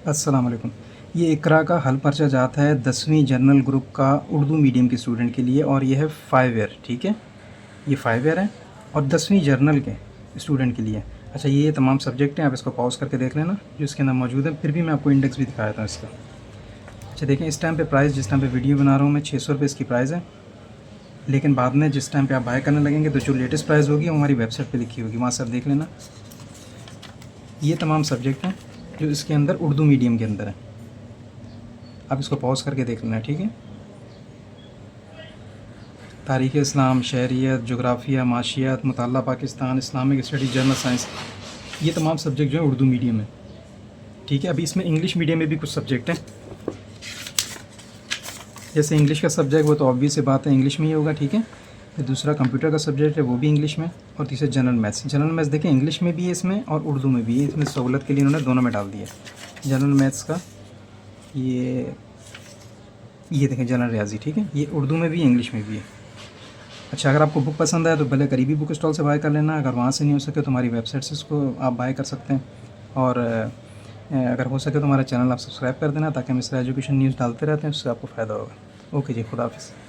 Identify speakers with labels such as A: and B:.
A: अस्सलाम वालेकुम। ये इकरा का हल पर्चा जाता है 10वीं जनरल ग्रुप का उर्दू मीडियम के स्टूडेंट के लिए और ये है 5 ईयर, ठीक है। ये 5 ईयर है और 10वीं जर्नल के स्टूडेंट के लिए। अच्छा, ये तमाम सब्जेक्ट हैं, आप इसको पॉज़ करके देख लेना जो इसके अंदर मौजूद है। फिर भी मैं आपको इंडेक्स भी दिखा देता हूँ इसका। अच्छा देखें, इस टाइम पे प्राइस, जिस टाइम पे वीडियो बना रहा हूँ मैं, 600 रुपये इसकी प्राइस है। लेकिन बाद में जिस टाइम पे आप बाय करने लगेंगे तो जो लेटेस्ट प्राइस होगी वो हमारी वेबसाइट पे लिखी होगी, वहाँ से आप देख लेना। ये तमाम सब्जेक्ट हैं जो इसके अंदर उर्दू मीडियम के अंदर है। आप इसको पॉज़ करके देख लेना, ठीक है। तारीख़ इस्लाम, शहरियत, जोग्राफ़िया, माशियात, मुताल्ला Pakistan, Islamic study, general science, ये तमाम सब्जेक्ट जो है उर्दू मीडियम है, ठीक है। अभी इसमें इंग्लिश मीडियम में भी कुछ सब्जेक्ट हैं। जैसे इंग्लिश का सब्जेक्ट, वो तो ऑब्वियस सी बात है, इंग्लिश में ही होगा, ठीक है। फिर दूसरा कंप्यूटर का सब्जेक्ट है, वो भी इंग्लिश में। और तीसरा जनरल मैथ्स। जनरल मैथ्स देखें, इंग्लिश में भी है इसमें और उर्दू में भी है। इसमें सहूलत के लिए उन्होंने दोनों में डाल दिया। जनरल मैथ्स का ये देखें, जनरल रियाजी, ठीक है। ये उर्दू में भी है, इंग्लिश में भी है। अच्छा, अगर आपको बुक पसंद आए तो भले करीबी बुक स्टॉल से बाय कर लेना। अगर वहाँ से नहीं हो सके तो हमारी वेबसाइट से इसको आप बाय कर सकते हैं। और अगर हो सके तो हमारा चैनल आप सब्सक्राइब कर देना, ताकि हम इस तरह एजुकेशन न्यूज़ डालते रहते हैं, उससे आपको फ़ायदा होगा। ओके जी, खुदा हाफ़िज़।